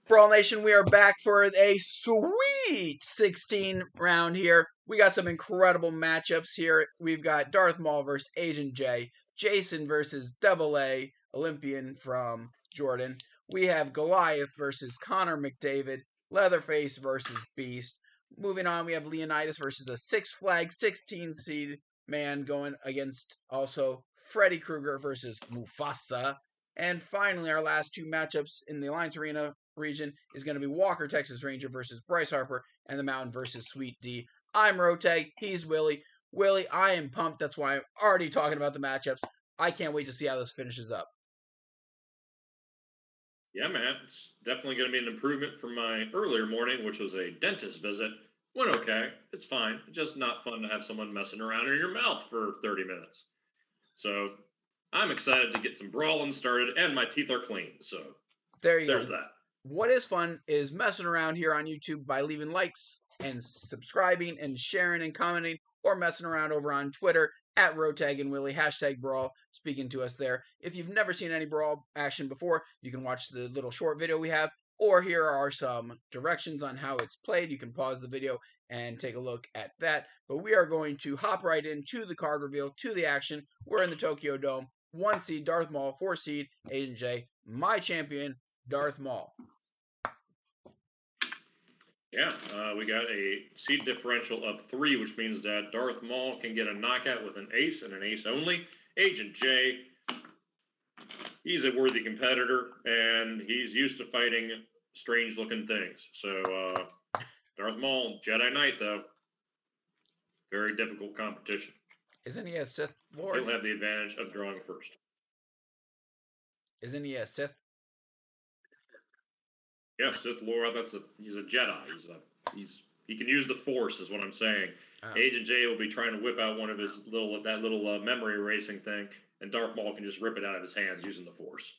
Brawl Nation, we are back for a sweet 16 round here. We got some incredible matchups here. We've got Darth Maul versus Agent J, Jason versus Double A, Olympian from Jordan. We have Goliath versus Connor McDavid, Leatherface versus Beast. Moving on, we have Leonidas versus a Six Flag 16 seed man going against also Freddy Kruger versus Mufasa. And finally, our last two matchups in the Alliance Arena region is going to be Walker, Texas Ranger versus Bryce Harper, and the Mountain versus Sweet D. I'm Rotag. He's Willy. Willy, I am pumped. That's why I'm already talking about the matchups. I can't wait to see how this finishes up. Yeah, man. It's definitely going to be an improvement from my earlier morning, which was a dentist visit. Went okay. It's fine. Just not fun to have someone messing around in your mouth for 30 minutes. So I'm excited to get some brawling started, and my teeth are clean. So there's that. What is fun is messing around here on YouTube by leaving likes and subscribing and sharing and commenting, or messing around over on Twitter at Rotag and Willy, #Brawl, speaking to us there. If you've never seen any Brawl action before, you can watch the little short video we have, or here are some directions on how it's played. You can pause the video and take a look at that. But we are going to hop right into the card reveal, to the action. We're in the Tokyo Dome. 1 seed, Darth Maul. 4 seed, Agent J. My champion, Darth Maul. Yeah, we got a seed differential of 3, which means that Darth Maul can get a knockout with an ace and an ace only. Agent J, he's a worthy competitor, and he's used to fighting strange-looking things. So, Darth Maul, Jedi Knight, though, very difficult competition. Isn't he a Sith Lord? He'll have the advantage of drawing first. Isn't he a Sith? Yeah, Sith Lord. He's a Jedi. He can use the Force, is what I'm saying. Oh. Agent J will be trying to whip out one of his little memory erasing thing, and Darth Maul can just rip it out of his hands using the Force.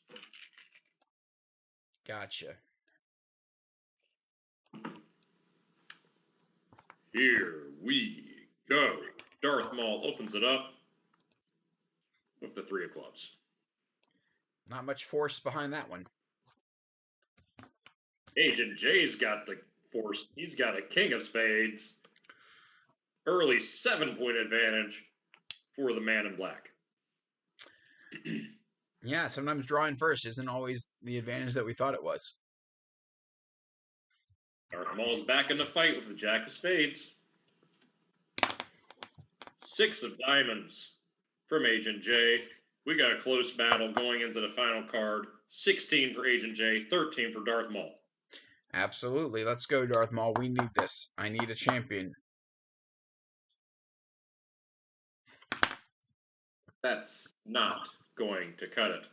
Gotcha. Here we go. Darth Maul opens it up with the 3 of clubs. Not much force behind that one. Agent J's got the force. He's got a king of spades. Early 7-point advantage for the man in black. Yeah, sometimes drawing first isn't always the advantage that we thought it was. Darth Maul's back in the fight with the jack of spades. 6 of diamonds from Agent J. We got a close battle going into the final card. 16 for Agent J, 13 for Darth Maul. Absolutely. Let's go, Darth Maul. We need this. I need a champion. That's not going to cut it.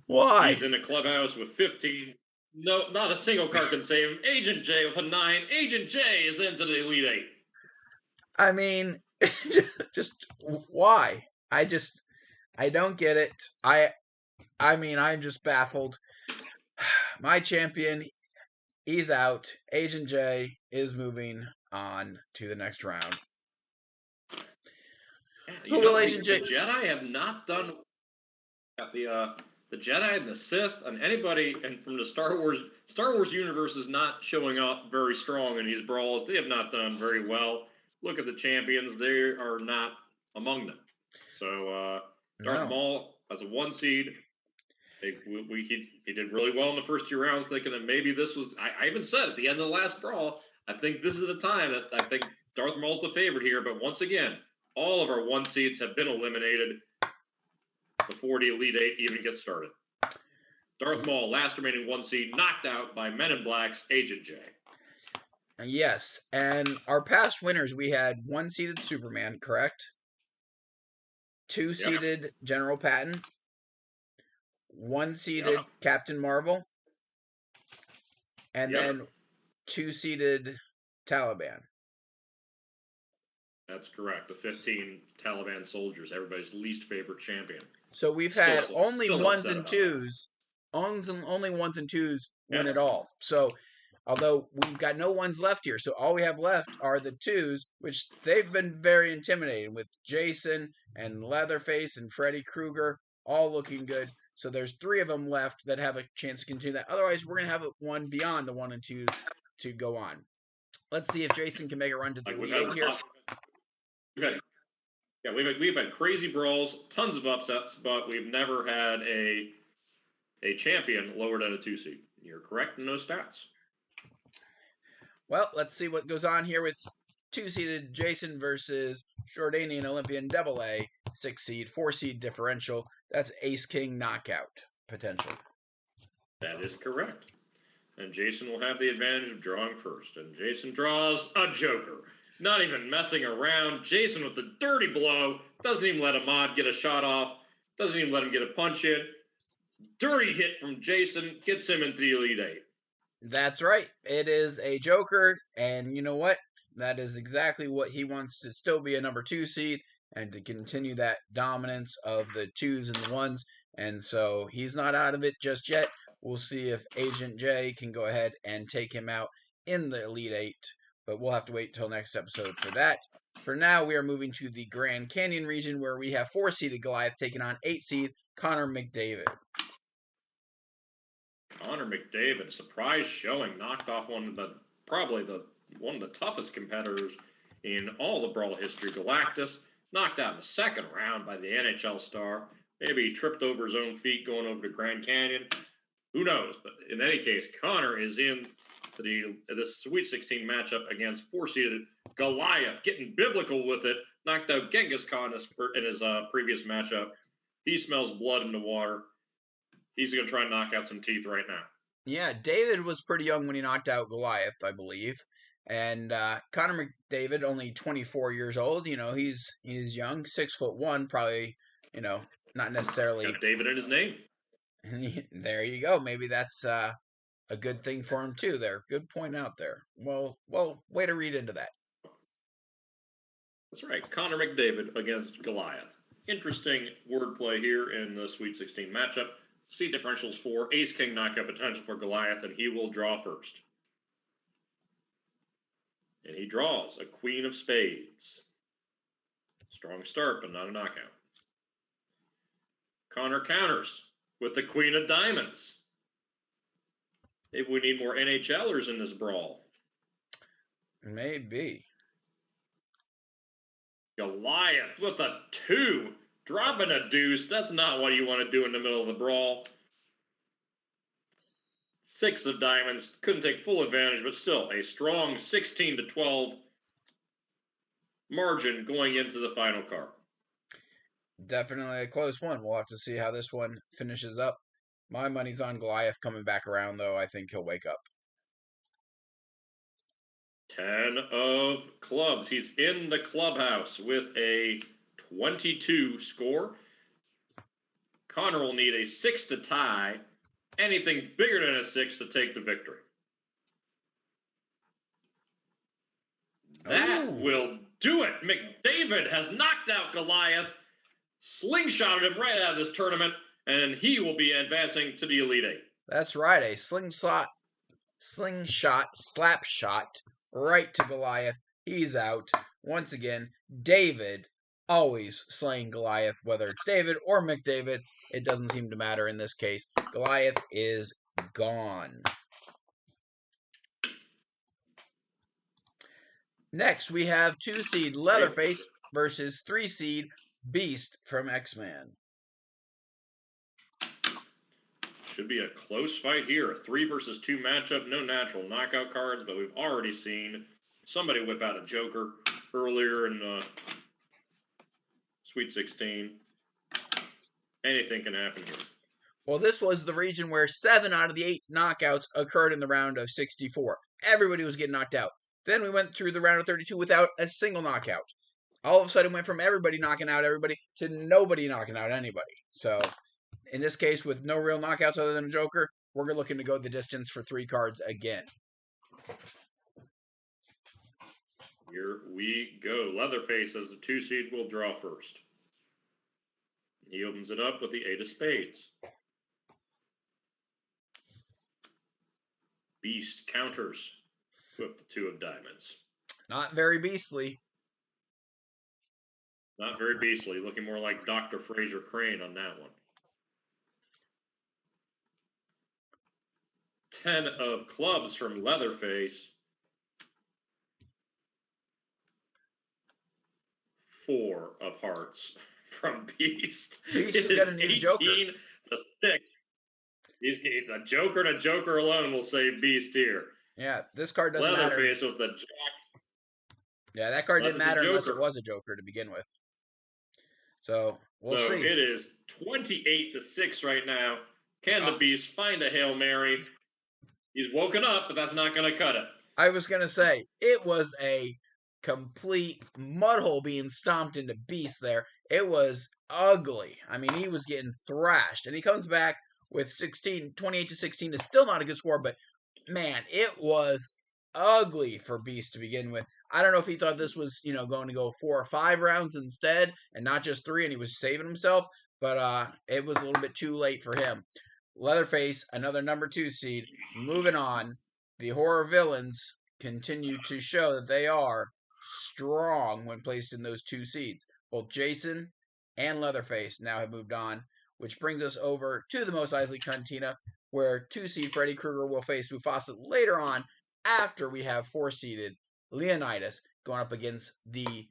Why? He's in the clubhouse with 15. No, not a single card can save him. Agent J with a 9. Agent J is into the Elite 8. I mean, just why? I don't get it. I mean, I'm just baffled. My champion, he's out. Agent J is moving on to the next round. Who will Agent J? The Jedi have not done. The Jedi and the Sith and anybody and from the Star Wars universe is not showing up very strong in these brawls. They have not done very well. Look at the champions; they are not among them. So Darth Maul as a 1 seed. He did really well in the first 2 rounds, thinking that maybe this was. I even said at the end of the last brawl, I think this is the time that I think Darth Maul's the favorite here. But once again, all of our 1 seeds have been eliminated before the Elite 8 even gets started. Darth Maul, last remaining 1 seed, knocked out by Men in Black's Agent J. Yes, and our past winners, we had 1-seeded Superman, correct? 2-seeded General Patton. 1-seeded Captain Marvel. And then 2-seeded Taliban. That's correct. The 15 Taliban soldiers, everybody's least favorite champion. So we've had only 1s and 2s. Only 1s and 2s win it all. So, although we've got no 1s left here, so all we have left are the 2s, which they've been very intimidating with Jason and Leatherface and Freddy Kruger all looking good. So there's 3 of them left that have a chance to continue that. Otherwise, we're going to have one beyond the 1 and 2s to go on. Let's see if Jason can make a run to the Like we've Elite had, Eight here. we've had crazy brawls, tons of upsets, but we've never had a champion lower than a 2 seed. You're correct in those stats. Well, let's see what goes on here with 2-seeded Jason versus Jordanian Olympian Double A, 6-seed, 4-seed differential. That's Ace King knockout potential. That is correct. And Jason will have the advantage of drawing first. And Jason draws a Joker. Not even messing around. Jason with the dirty blow. Doesn't even let a mod get a shot off. Doesn't even let him get a punch in. Dirty hit from Jason gets him into the Elite Eight. That's right. It is a Joker, and you know what? That is exactly what he wants to still be a number 2 seed and to continue that dominance of the 2s and the 1s. And so he's not out of it just yet. We'll see if Agent J can go ahead and take him out in the Elite Eight, but we'll have to wait till next episode for that. For now, we are moving to the Grand Canyon region where we have 4-seeded Goliath taking on 8-seed Connor McDavid. Connor McDavid, surprise showing, knocked off probably one of the toughest competitors in all the Brawl history, Galactus, knocked out in the second round by the NHL star. Maybe he tripped over his own feet going over to Grand Canyon. Who knows? But in any case, Connor is in to this Sweet 16 matchup against 4-seeded Goliath, getting biblical with it. Knocked out Genghis Khan in his previous matchup. He smells blood in the water. He's going to try and knock out some teeth right now. Yeah, David was pretty young when he knocked out Goliath, I believe. And Connor McDavid, only 24 years old. You know, he's young, 6'1", probably. You know, not necessarily. Got David in his name. There you go. Maybe that's a good thing for him too. There, good point out there. Well, way to read into that. That's right, Connor McDavid against Goliath. Interesting wordplay here in the Sweet 16 matchup. Seed differentials for Ace King knockout potential for Goliath, and he will draw first. And he draws a Queen of Spades. Strong start, but not a knockout. Connor counters with the Queen of Diamonds. Maybe we need more NHLers in this brawl. Maybe. Goliath with a 2. Dropping a deuce. That's not what you want to do in the middle of the brawl. 6 of diamonds. Couldn't take full advantage, but still a strong 16-12 margin going into the final card. Definitely a close one. We'll have to see how this one finishes up. My money's on Goliath coming back around, though. I think he'll wake up. 10 of clubs. He's in the clubhouse with a 22 score. Connor will need a 6 to tie. Anything bigger than a 6 to take the victory. That will do it. McDavid has knocked out Goliath, slingshotted him right out of this tournament, and he will be advancing to the Elite Eight. That's right, a slingshot, slap shot right to Goliath. He's out. Once again, David always slaying Goliath, whether it's David or McDavid. It doesn't seem to matter in this case. Goliath is gone. Next, we have 2-seed Leatherface versus 3-seed Beast from XMEN. Should be a close fight here. A 3 versus 2 matchup. No natural knockout cards, but we've already seen somebody whip out a Joker earlier in Sweet 16. Anything can happen here. Well, this was the region where 7 out of the 8 knockouts occurred in the round of 64. Everybody was getting knocked out. Then we went through the round of 32 without a single knockout. All of a sudden, it went from everybody knocking out everybody to nobody knocking out anybody. So, in this case, with no real knockouts other than a Joker, we're looking to go the distance for 3 cards again. Here we go. Leatherface as the 2 seed will draw first. He opens it up with the 8 of spades. Beast counters with the 2 of diamonds. Not very beastly. Not very beastly. Looking more like Dr. Fraser Crane on that one. 10 of clubs from Leatherface. 4 of hearts from Beast. Beast is going to need a Joker. 18 to 6. He's a Joker and a Joker alone will save Beast here. Yeah, this card doesn't matter. Leatherface with the Jack. Yeah, that card didn't matter unless it was a Joker to begin with. So, we'll see. It is 28 to 6 right now. Can the Beast find a Hail Mary? He's woken up, but that's not going to cut it. I was going to say, it was a complete mud hole being stomped into Beast there. It was ugly. I mean, he was getting thrashed. And he comes back with 28 to 16. It's still not a good score, but man, it was ugly for Beast to begin with. I don't know if he thought this was, going to go 4 or 5 rounds instead and not just 3, and he was saving himself, but it was a little bit too late for him. Leatherface, another number 2 seed. Moving on, the horror villains continue to show that they are strong when placed in those 2 seeds. Both Jason and Leatherface now have moved on, which brings us over to the Mos Eisley Cantina, where 2-seed Freddy Kruger will face Mufasa later on, after we have 4-seeded Leonidas going up against the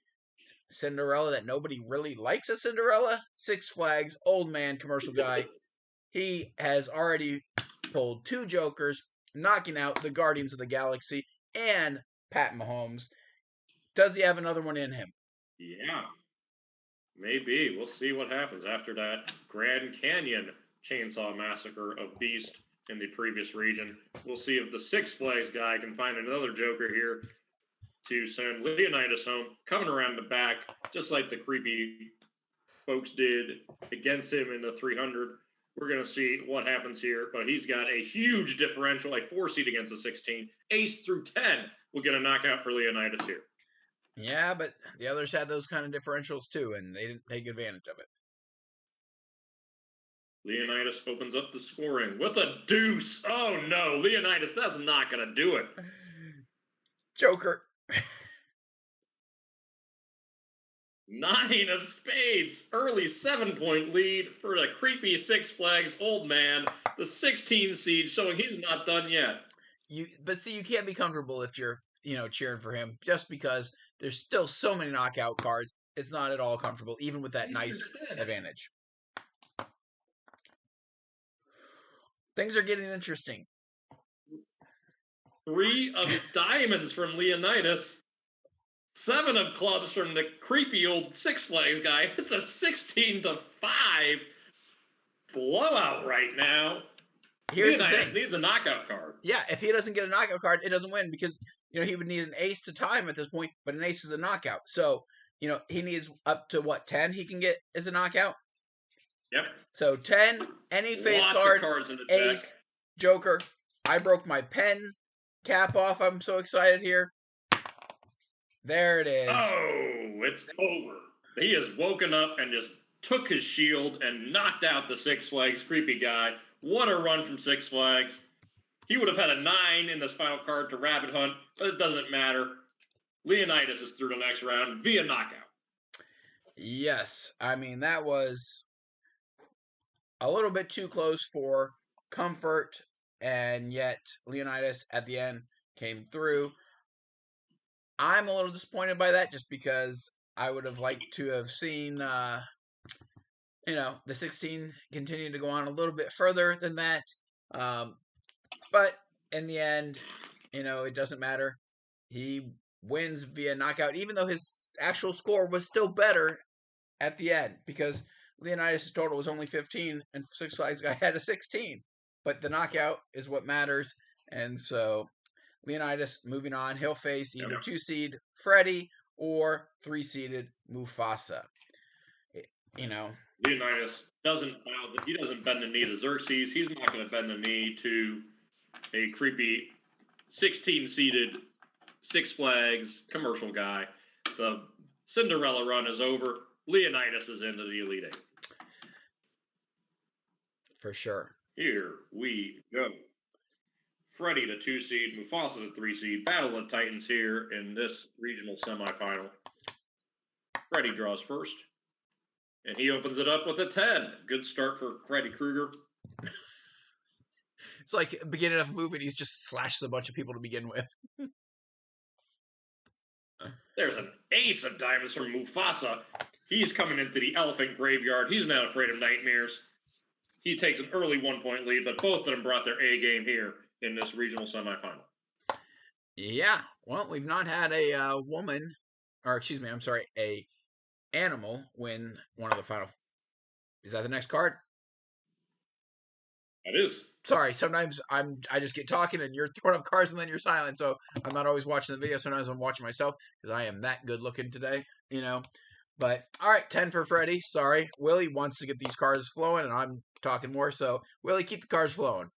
Cinderella that nobody really likes a Cinderella. Six Flags, old man, commercial guy. He has already pulled 2 Jokers, knocking out the Guardians of the Galaxy and Pat Mahomes. Does he have another one in him? Yeah, maybe. We'll see what happens after that Grand Canyon Chainsaw Massacre of Beast in the previous region. We'll see if the Six Flags guy can find another Joker here to send Leonidas home, coming around the back, just like the creepy folks did against him in the 300. We're going to see what happens here, but he's got a huge differential, a 4-seed against a 16. Ace through 10 will get a knockout for Leonidas here. Yeah, but the others had those kind of differentials too, and they didn't take advantage of it. Leonidas opens up the scoring with a deuce. Oh, no. Leonidas, that's not going to do it. Joker. 9 of spades. Early 7-point lead for the creepy Six Flags old man. The 16 seed showing he's not done yet. But see, you can't be comfortable if you're, cheering for him, just because there's still so many knockout cards. It's not at all comfortable, even with that nice advantage. Things are getting interesting. 3 of diamonds from Leonidas. 7 of clubs from the creepy old Six Flags guy. It's a 16 to 5 blowout right now. Here's Leonidas the thing. Needs a knockout card. Yeah, if he doesn't get a knockout card, it doesn't win because, he would need an ace to time at this point, but an ace is a knockout. So, he needs up to 10 he can get as a knockout? Yep. So 10, any face Lots card, of cards in the ace, deck. Joker. I broke my pen cap off. I'm so excited here. There it is. Oh, it's over. He has woken up and just took his shield and knocked out the Six Flags creepy guy. What a run from Six Flags. He would have had a 9 in this final card to Rabbit Hunt, but it doesn't matter. Leonidas is through the next round via knockout. Yes. I mean, that was a little bit too close for comfort, and yet Leonidas at the end came through. I'm a little disappointed by that just because I would have liked to have seen, the 16 continue to go on a little bit further than that. But in the end, it doesn't matter. He wins via knockout, even though his actual score was still better at the end because Leonidas' total was only 15 and Six Flags guy had a 16. But the knockout is what matters. And so Leonidas moving on. He'll face either 2-seed Freddy or 3-seeded Mufasa. Leonidas doesn't bend the knee to Xerxes. He's not going to bend the knee to a creepy 16-seeded Six Flags commercial guy. The Cinderella run is over. Leonidas is into the Elite Eight. For sure. Here we go. Freddy, the 2-seed, Mufasa, the 3-seed. Battle of the Titans here in this regional semifinal. Freddy draws first, and he opens it up with a 10. Good start for Freddy Kruger. It's like beginning of a movie and he's just slashes a bunch of people to begin with. There's an ace of diamonds from Mufasa. He's coming into the elephant graveyard. He's not afraid of nightmares. He takes an early 1-point lead, but both of them brought their A game here in this regional semifinal. Yeah, well, we've not had a woman, or excuse me, I'm sorry, a animal win one of the final. Is that the next card? That is. Sorry, sometimes I just get talking and you're throwing up cards and then you're silent, so I'm not always watching the video. Sometimes I'm watching myself because I am that good looking today, you know. But all right, 10 for Freddy. Sorry, Willy wants to get these cards flowing, and I'm talking more. So Willy, keep the cards flowing.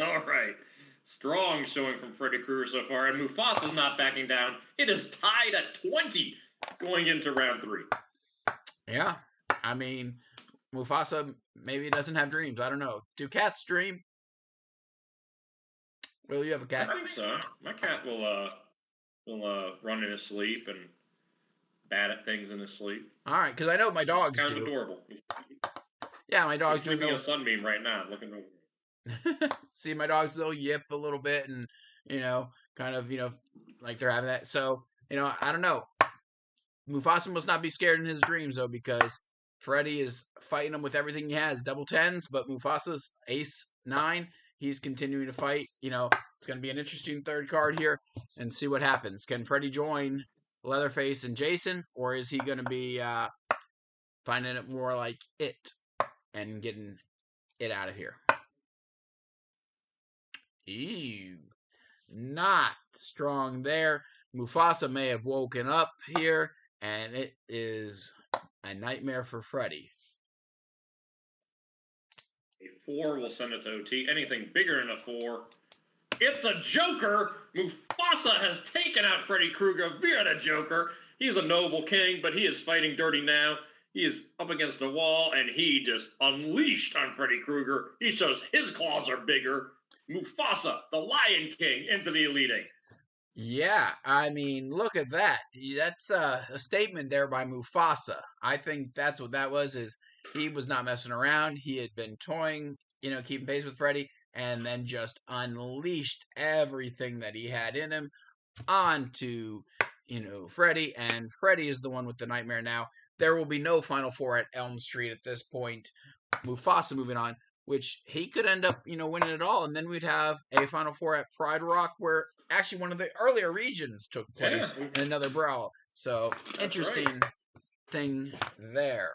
All right. Strong showing from Freddy Kruger so far, and Mufasa's not backing down. It is tied at 20 going into round 3. Yeah, I mean, Mufasa maybe doesn't have dreams. I don't know. Do cats dream? Will you have a cat? I think so. My cat will run in his sleep and bat at things in his sleep. All right, because I know my dogs kind do. Kind of adorable. Yeah, my dogs do. He's sleeping in a sunbeam right now, looking over. See, my dogs will yip a little bit and, kind of, like they're having that. So, I don't know. Mufasa must not be scared in his dreams, though, because Freddy is fighting him with everything he has. Double tens, but Mufasa's ace 9. He's continuing to fight. It's going to be an interesting third card here and see what happens. Can Freddy join Leatherface and Jason, or is he going to be finding it more like it and getting it out of here? Ew. Not strong there. Mufasa may have woken up here, and it is a nightmare for Freddy. A 4 will send it to OT. Anything bigger than a 4. It's a Joker! Mufasa has taken out Freddy Kruger via the Joker. He's a noble king, but he is fighting dirty now. He is up against the wall, and he just unleashed on Freddy Kruger. He shows his claws are bigger. Mufasa, the Lion King, into the Elite Eight. Yeah, I mean, look at that. That's a statement there by Mufasa. I think that's what that was, is he was not messing around. He had been toying, keeping pace with Freddy, and then just unleashed everything that he had in him onto, Freddy, and Freddy is the one with the nightmare now. There will be no Final Four at Elm Street at this point. Mufasa moving on, which he could end up, winning it all, and then we'd have a Final Four at Pride Rock, where actually one of the earlier regions took place in another brawl. So, interesting thing there.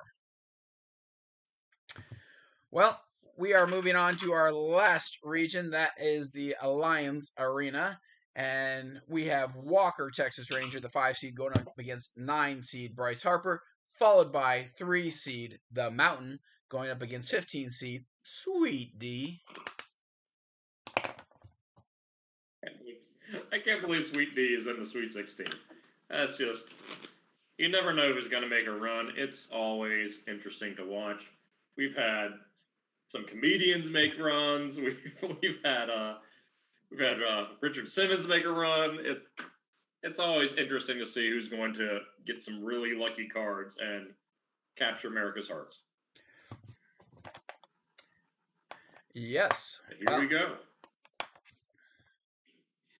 Well, we are moving on to our last region. That is the Alliance Arena. And we have Walker, Texas Ranger, the 5 seed, going up against 9 seed Bryce Harper, followed by 3 seed The Mountain, going up against 15 seed Sweet D. I can't believe Sweet D is in the Sweet 16. That's just, you never know who's going to make a run. It's always interesting to watch. We've had some comedians make runs. We've had Richard Simmons make a run. It's always interesting to see who's going to get some really lucky cards and capture America's hearts. Yes. Here we go.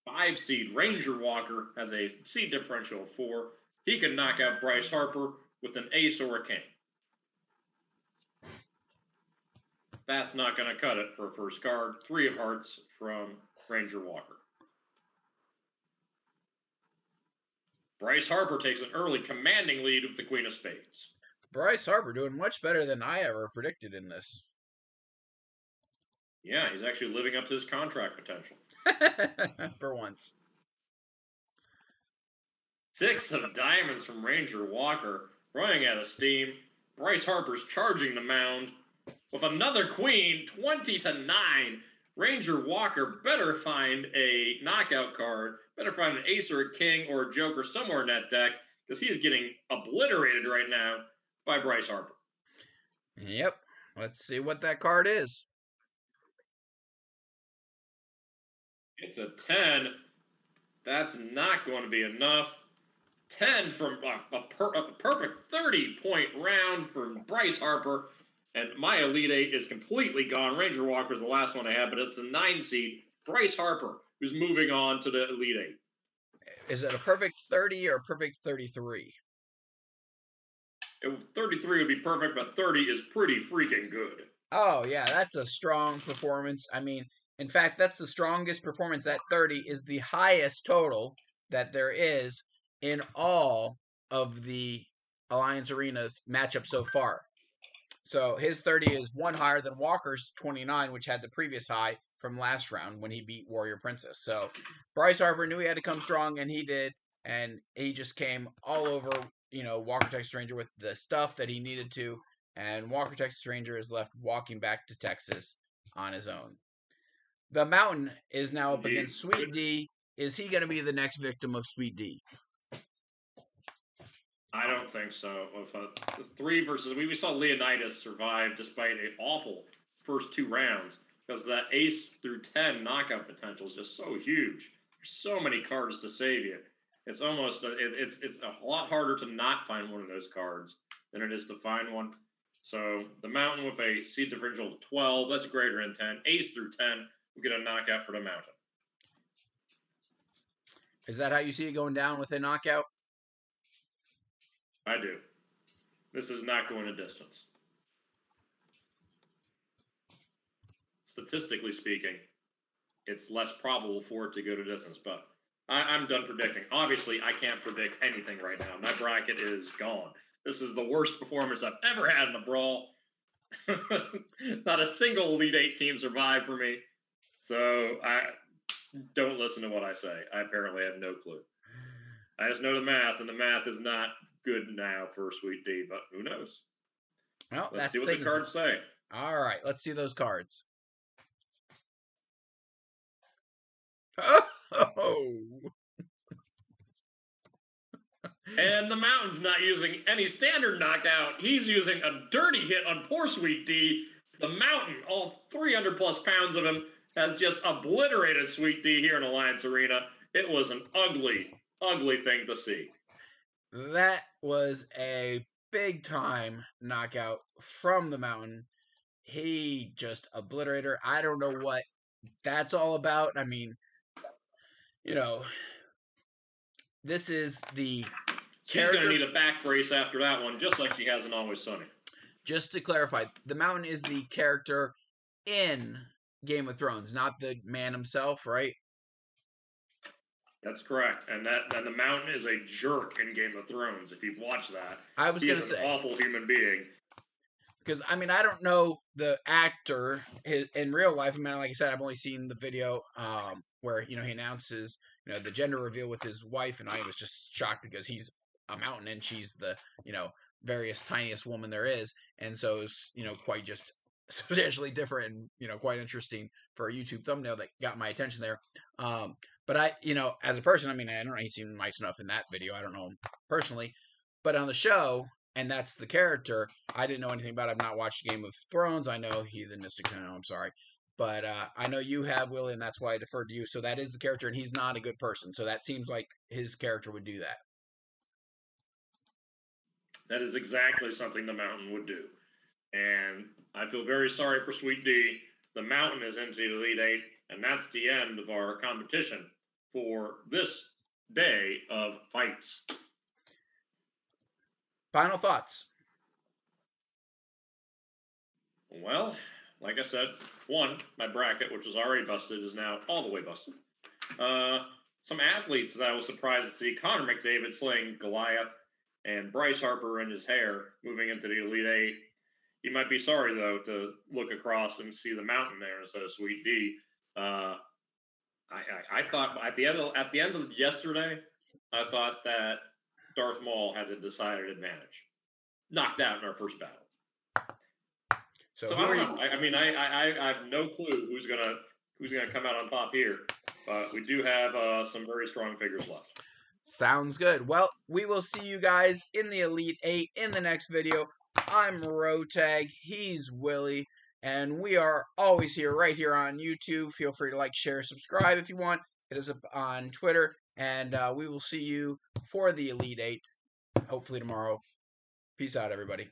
5 seed Ranger Walker has a seed differential of 4. He can knock out Bryce Harper with an ace or a king. That's not going to cut it for a first card. 3 of hearts from Ranger Walker. Bryce Harper takes an early commanding lead with the Queen of Spades. Bryce Harper doing much better than I ever predicted in this. Yeah, he's actually living up to his contract potential. For once. 6 of diamonds from Ranger Walker, running out of steam. Bryce Harper's charging the mound with another queen, 20-9. Ranger Walker better find a knockout card, better find an ace or a king or a joker somewhere in that deck, because he's getting obliterated right now by Bryce Harper. Yep. Let's see what that card is. It's a 10. That's not going to be enough. 10 from a perfect 30-point round from Bryce Harper. And my Elite 8 is completely gone. Ranger Walker is the last one I had, but it's the 9 seed, Bryce Harper, who's moving on to the Elite 8. Is it a perfect 30 or a perfect 33? 33 would be perfect, but 30 is pretty freaking good. Oh, yeah, that's a strong performance. I mean, in fact, that's the strongest performance. That 30 is the highest total that there is in all of the Alliance Arena's matchup so far. So his 30 is one higher than Walker's 29, which had the previous high from last round when he beat Warrior Princess. So Bryce Harper knew he had to come strong, and he did. And he just came all over, Walker Texas Ranger with the stuff that he needed to. And Walker Texas Ranger is left walking back to Texas on his own. The Mountain is now up against Sweet D. Is he going to be the next victim of Sweet D? I don't think so. With 3 versus we saw Leonidas survive despite an awful first 2 rounds because that ace through 10 knockout potential is just so huge. There's so many cards to save you. It's almost it's a lot harder to not find one of those cards than it is to find one. So the Mountain with a seed differential of 12, that's greater than 10. Ace through 10, we get a knockout for the Mountain. Is that how you see it going down with a knockout? I do. This is not going a distance. Statistically speaking, it's less probable for it to go to distance, but I'm done predicting. Obviously, I can't predict anything right now. My bracket is gone. This is the worst performance I've ever had in a brawl. Not a single Elite 8 team survived for me. So I don't listen to what I say. I apparently have no clue. I just know the math, and the math is not good now for Sweet D, but who knows? Well, let's see what the cards say. All right, let's see those cards. Oh! And the Mountain's not using any standard knockout. He's using a dirty hit on poor Sweet D. The Mountain, all 300 plus pounds of him, has just obliterated Sweet D here in Alliance Arena. It was an ugly, ugly thing to see. That was a big time knockout from the Mountain. He just obliterated her. I don't know what that's all about. I mean, this is the She's going to need a back brace after that one, just like she has in Always Sunny. Just to clarify, the Mountain is the character in Game of Thrones, not the man himself, right? That's correct. And the Mountain is a jerk in Game of Thrones. If you've watched that, I was going to say, an awful human being. Because I mean, I don't know the actor in real life. I mean, like I said, I've only seen the video where he announces the gender reveal with his wife, and I was just shocked because he's a Mountain and she's the various tiniest woman there is, and so it's quite just substantially different and quite interesting for a YouTube thumbnail that got my attention there. But I as a person, I mean, I don't know, he seemed nice enough in that video. I don't know him personally, but on the show. And that's the character. I didn't know anything about it. I've not watched Game of Thrones. I know Heathen Mystic. I'm sorry. But I know you have, Willy, and that's why I deferred to you. So that is the character, and he's not a good person. So that seems like his character would do that. That is exactly something the Mountain would do. And I feel very sorry for Sweet D. The Mountain is into the Elite 8, and that's the end of our competition for this day of fights. Final thoughts. Well, like I said, my bracket, which was already busted, is now all the way busted. Some athletes that I was surprised to see: Connor McDavid slaying Goliath, and Bryce Harper in his hair moving into the Elite 8. You might be sorry, though, to look across and see the Mountain there instead of Sweet D. I thought at the end of yesterday, I thought that Darth Maul had a decided advantage. Knocked out in our first battle. So I don't know. I mean, I have no clue who's gonna come out on top here. But we do have some very strong figures left. Sounds good. Well, we will see you guys in the Elite 8 in the next video. I'm Rotag. He's Willy. And we are always here, right here on YouTube. Feel free to like, share, subscribe if you want. Hit us up on Twitter. And we will see you for the Elite 8, hopefully tomorrow. Peace out, everybody.